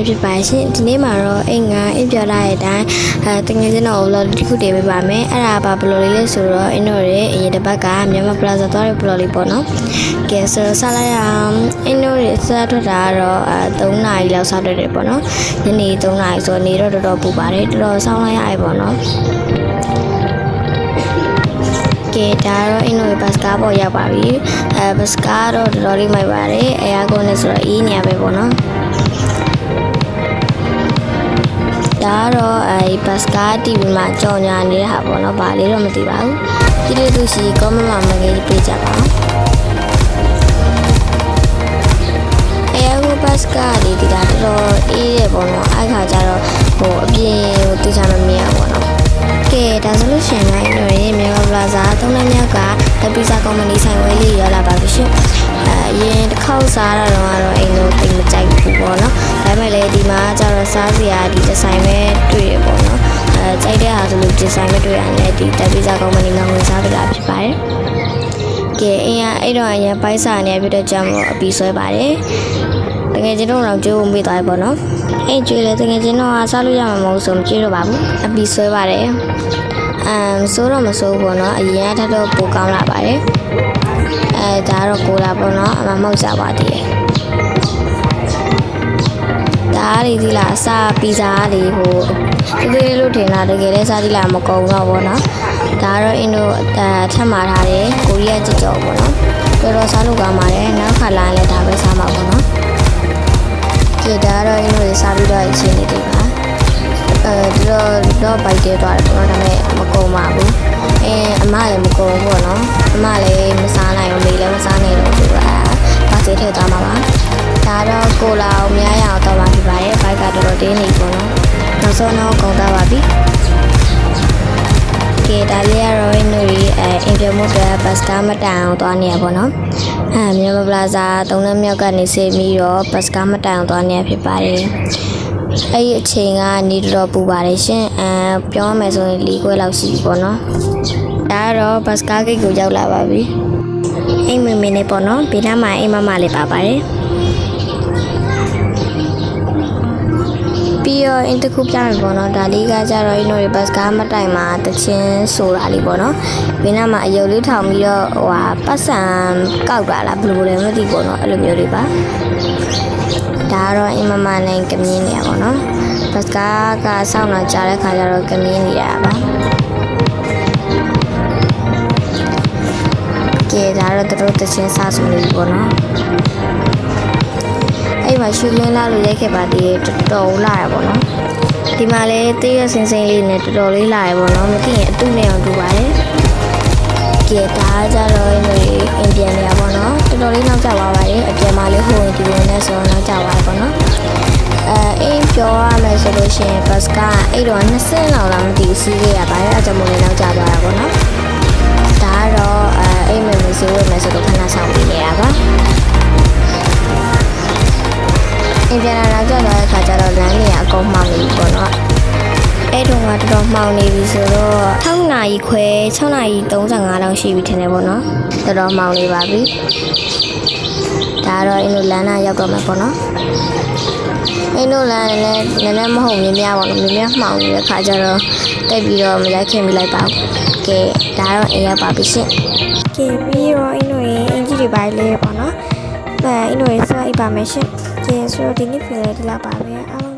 ဖြစ်ပါရှင်ဒီနေ့မှာတော့အိမ်ပြောလာတဲ့အတိုင်းတကယ်ချင်းတော့ဘလော့တစ်ခုတည်ပေးပါမယ်အဲ့ဒါဘာဘလော့လေးလဲဆိုတော့အင်းတို့ရဲ့အရင်တစ်ပတ်ကမြန်မာပလာဇာသွားတဲ့ဘလော့လေးပေါ့နော်ကဲဆိုတော့ဆက်လိုက်အောင်အင်းတို့ရဲ့စားထွက်တာကတော့3နာရီလောက်စားထွက်တယ်ပေါ့နော်ညနေ3နာရီဆိုနေတော့တော်တော်ပူပါတယ်တော်တော်ဆောင်းလိုက်ရတယ်ပေါ့နော်ကဲဒါတော့အင်းတို့ဘတ်စကားပေါ်ရောက်ပါပြီဘတ်စကားတော့တော်တော်လေးမိုက်ပါတယ်အဲအကွန်နဲ့ဆိုတော့အေးနေရပဲပေါ့နော်ဒါတော့ဘတ်စကား TV မှာကြော်ညာနေတဲ့ဟာပေါ့နော်ဗာလေးတော့မသိပါဘူးဒီလိုသူရှိ comment မှာ message ပေးကြပါဦးဘတ်စကားလေးဒီကတော်တော်အေးတယ်ပေါ့နော်အဲ့ခါကျတော့အပြင်တိကျမမြင်ရပါတော့ကဲဒါဆိုလို့ရှိရင်လည်းတို့ရဲ့မြန်မာပလာဇာသုံးလမြောက်ကပီဇာကုမ္ပဏီဆိုင်ဝဲလေးရောက်လာပါပြီရှင်အရင်တစ်ခေါက်စားတာတော့အိမ်တို့တိတ်မကြိုက်ဘူးပေါ့နော်ဒါပေမဲ့လည်းဒီမှာကျတော့စားစရာဒီဒီဇိုင်းပဲတွေ့ရပေါ့နော်ကြိုက်တဲ့ဟာဆိုလို့ဒီဇိုင်းပဲတွေ့ရတယ်ဒီပီဇာကုမ္ပဏီမှာဝင်စားပြတာဖြစ်ပါတယ်ကဲအင်းအဲ့တော့အရင်ပိုက်စာနေပြတဲ့ကြောင့်အပီဆွဲပါတယ်တကယ်ချင်းတော့ကြိုးဝမေးသွားပြီပေါ့နော်အဲ့ကျွေးလေတကယ်ချင်းတော့စားလို့ရမှာမဟုတ်ဆိုမကြည့်တော့ပါဘူးအပီဆွဲပါတယ်ဆိုတော့မဆိုးပေါ့နော်အရင်ကထပ်တော့ပိုကောင်းလာပါတယ်ဒါတော့ကိုလာပေါ့နော်အမမောက်ကြပါသေးတယ်ဒါလေးဒီလားအစာပီဇာလေးဒီလေးလို့ထင်တာတကယ်လည်းစားသီးလားမကုန်တော့ပေါ့နော်ဒါတော့အင်းတို့ထပ်မှာထားတယ်ကိုရီးယားကြကြောပေါ့နော်တော်တော်စားလို့ကောင်းပါတယ်နောက်ခါလာလည်းဒါပဲစားမှာပေါ့နော်ကြည့်ဒါတော့အင်းတို့စားပြီးတော့အချင်းနေတယ်ပါဒီတော့ဘိုက်တဲသွားတယ်ပေါ့နော်ဒါပေမဲ့မကုန်ပါဘူးအမလည်းမကုန်ဘူးပေါ့နော်အမလည်းမစားနိုင်ဘူးမေလည်းမစားနိုင်တော့သူကပါစေထည့်သွားမှာပါဒါတော့ကိုလာအောင်များရအောင်တော့ပါဖြစ်ပါတယ်ဘိုက်ကတော်တော်တင်းနေပေါ့နော်နောက်ဆုံးတော့ကုန်သွားပါပြီကဲဒါလေးကတော့အင်ပြမို့တဲ့ဘတ်စကားမတန်အောင်သွားနေရပေါ့နော်မြန်မာပလာဇာ3လမြောက်ကနေဆေးပြီးတော့ဘတ်စကားမတန်အောင်သွားနေရဖြစ်ပါတယ်အဲ့ဒီအချိန်ကနေတော်ပူပါတယ်ရှင်ပြောရမယ်ဆိုရင်4ခွဲလောက်ရှိပြီပေါ့နော်ဒါတော့ဘတ်စကားဂိတ်ကိုရောက်လာပါပြီအိမ်မင်းမင်းနဲ့ပေါ့နော်ဘေးနားမှာအိမ်မမလေးပါပါတယ်ပြီးတော့အင်တခုပြမယ်ပေါ့နော်ဒါလေးကကြတော့အင်းတို့ဘတ်စကားမတိုင်မှာတချင်းဆိုတာလေးပေါ့နော်ဘေးနားမှာအယုတ်လေးထောင်ပြီးတော့ပတ်စံကောက်တာလားဘယ်လိုလဲမသိပေါ့နော်အဲ့လိုမျိုးလေးပါဒါတော့အင်မမနဲ့ကမြင်းနေရပါတော့ဘတ်စကားကစောင့်လာကြတဲ့ခါကျတော့ကမြင်းနေရပါကဲဒါတော့တို့တချင်းစားစုနေပြီပေါ့နော်အဲ့မှာရှူလင်းလာလို့ရိုက်ခဲ့ပါသေးတယ်တော်တော်လာရပေါ့နော်ဒီမှာလည်းတည့်ရစင်စင်လေးနဲ့တော်တော်လေးလာရပေါ့နော်မသိရင်အတုနဲ့အောင်တူပါတယ်ကဲဒါကြတော့အင်ပြန်နေရပေါ့နော်တော်တော်လေးနောက်ကျသွားပါတယ်အပြန်မှာလေးဟိုဝင်ဒီဝင်နဲ့ဆိုတော့နောက်ကျသွားပေါ့နော်အိမ်ပြောရမယ်ဆိုလို့ရှိရင်ဘတ်စကားအဲ့တော့20လောက်လာမသိစီးခဲ့ရပါတယ်အဲကြောင့်မို့လဲနောက်ကျသွားတာပေါ့နော်ဒါတော့အိမ်မမစီးဝင်မယ်ဆိုတော့ခဏဆောင်ပြီးနေရပါအိမ်ပြန်လာတော့ကြတဲ့ခါကျတော့လမ်းနေရအကုန်မှောင်နေပြီပေါ့နော်အဲ့တော့တော်တော်မှောင်နေပြီဆိုတော့6နာရီခွဲ6နာရီ35လောက်ရှိပြီထင်တယ်ပေါ့နော်တော်တော်မှောင်နေပါပြီဒါတော့အင်းတို့လမ်းနာရောက်တော့မှာပေါ့နော်အင်းတို့လမ်းလည်းနည်းနည်းမဟုတ်မြင်များပေါ့နော်မြင်များမှောင်နေတဲ့ခါကျတော့တိတ်ပြီးတော့မရိုက်ခင်မိလိုက်ပါဘူးကဲဒါတော့အိမ်ရောက်ပါပြီရှင့်ကဲပြီးတော့အင်းတို့ရဲ့အင်ဂျီတွေပါလေပေါ့နော်အင်းတို့ရဲ့ဆွဲအိပ်ပါမယ်ရှင့်ကဲဆိုတော့ဒီနေ့ပြန်လေဒီလောက်ပါပဲအားလုံး